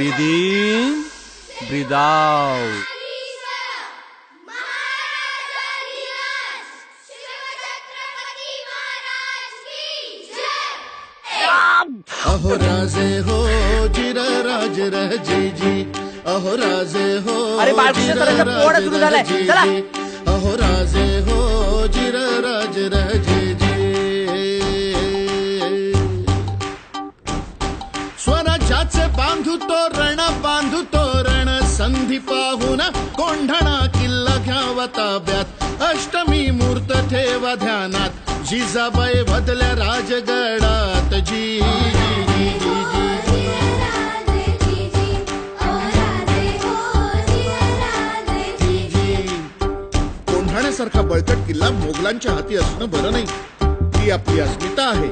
Breathe in, breathe out. अहो राजे हो जिरा राज रहे जी, अहो राजे हो अरे बाळकृष्ण सरांचा पोवाडा सुरू झालाय, चला. अहो राजे हो जिरा राज रहे जी. स्वराज्याचे बांधू तो रण संधी पाहून कोंढणा किल्ला घ्यावा ताब्यात, अष्टमी मूर्त ठेवा ध्यानात, जिजाबाई बदल्या राजगडात जी. कोंढाण्यासारखा बळकट किल्ला मोगलांच्या हाती असणं बरं नाही, ती आपली अस्मिता आहे.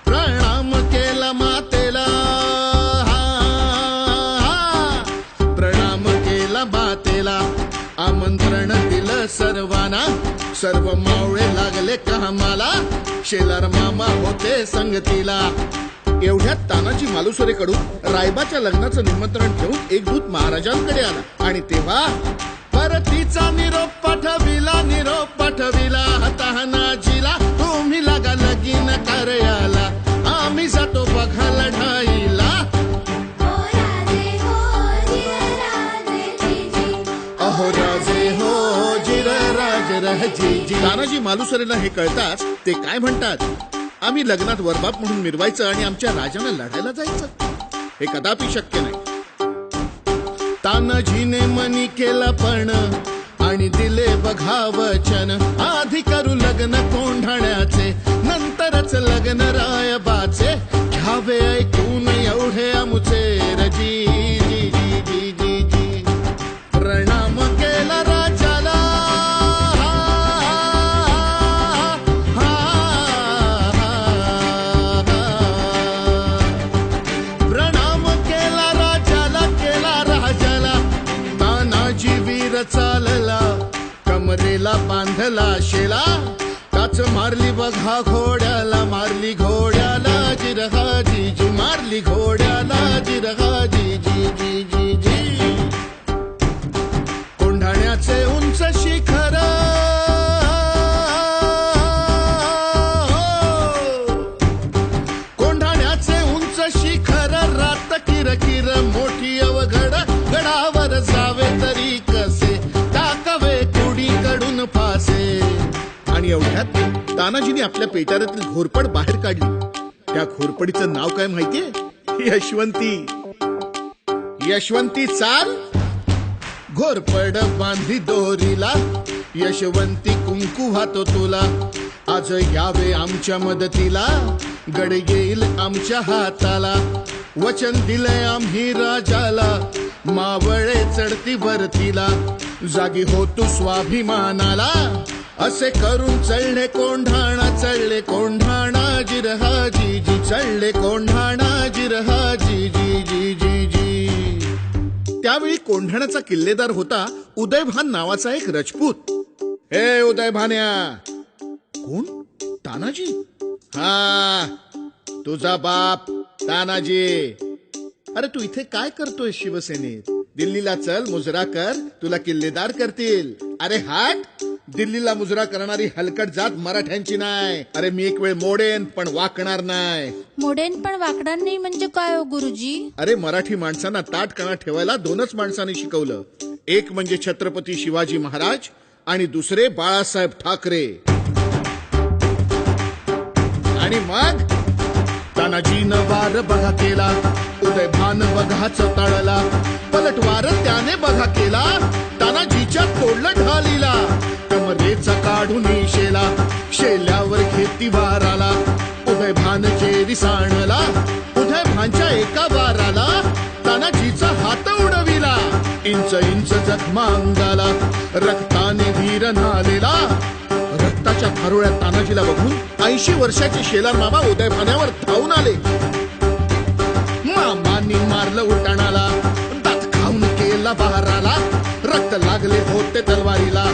प्रणाम केला मातेला, प्रणाम केला मातेला, आमंत्रण दिलं सर्वांना, सर्व मावळे लागले कामाला, शेलार मामा होते संगतीला. एवढ्यात तानाजी मालुसरेकडून रायबाच्या लग्नाचं निमंत्रण घेऊन एक दूत महाराजांकडे आला आणि तेव्हा परतीचा निरोप पाठविला तानाजीला, तुम्ही लागा लगीन कार्याला, आम्ही जातो बघा लढाईला. अहो राजे हो जिरा राज रहे जी. तानाजी मालुसरेला हे कळताच ते काय म्हणतात, आम्ही लग्नात वरबाप म्हणून मिरवायचं आणि आमच्या राजाला लढायला जायचं, हे कदापि शक्य नाही. तानाजीने मनी केला पण आणि दिले बघा वचन, आधी करू लग्न कोंढाण्याचे, नंतरच लग्न रायबाचे, घ्यावे ऐकून एवढे आमुचे रजी. प्रणाम केला राजाला, प्रणाम केला राजाला, केला राजाला, तानाजी वीर चालला, कमरेला बांधला शेला, काच मारली बघा घोड्याला, मारली घोड्याला जिरहा जी, मारली घोड्याला जिरहा जी. कोंढाण्याचे उंच शिखर, कोंढाण्याचे उंच शिखर, रात किरकिर मोठी अवघड, गडावर जावे तरी कसे, टाकावे कुडीकडून फासे. आणि एवढ्यात तानाजीने आपल्या पेटाऱ्यातील घोरपड बाहेर काढली. त्या घोरपडीचं नाव काय माहितीये? यशवंती चाल. घोरपड बांधली दोरीला, यशवंती कुंकू वाहतो तुला, आज यावे आमच्या मदतीला, गड येईल आमच्या हाताला, वचन दिलंय आम्ही राजाला, मावळे चढती वरतीला, जागी होतो स्वाभिमानाला, असे करून चढले कोंढाणा जिरहा जी, चढले कोंढाणा जिरहा जी. त्यावेळी कोंढाण्याचा किल्लेदार होता उदयभान नावाचा एक राजपूत. हे उदयभान्या. कोण? तानाजी. हा, तुझा बाप तानाजी. अरे तू इथे काय करतोय शिवसेनेत? दिल्लीला चल, मुजरा कर, तुला किल्लेदार करतील. अरे हाट, दिल्लीला मुजरा करणारी हलकट जात मराठ्यांची नाही. अरे मी एक वेळ मोडेन पण वाकणार नाही. मोडेन पण वाकणार नाही म्हणजे काय हो गुरुजी? अरे मराठी माणसांना ताटकणा ठेवायला दोनच माणसांनी शिकवलं, एक म्हणजे छत्रपती शिवाजी महाराज आणि दुसरे बाळासाहेब ठाकरे. आणि मग तानाजीनं वार बघा केला, उदयभान बघाच तळला, पलटवार त्याने बघा केला, तानाजीच्या तोडलं ढालीला, कमरेचा काढून शेला, शेल्यावर घेती वाराला, उदयभान जेरी सांडला, उदयभानच्या एका वाराला तानाजीचा हात उडविला, इंच जखमा अंगाला, रक्ताने धीर नालेला. रक्ताच्या थारोळ्यात तानाजीला बघून 80 वर्षाचे शेलार मामा उदयभान्यावर धावून आले. मामांनी मारलं उठाणाला, दात खाऊन केला बहाराला, रक्त लागले होते तलवारीला,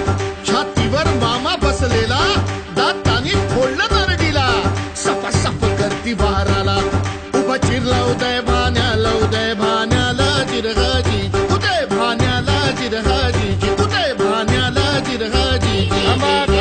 छातीवर मामा बसलेला, दाताने फोडलं नरडीला, सपासप करती बहाराला, उभा चिरला उदयभान्याला, उदयभान्या थांबा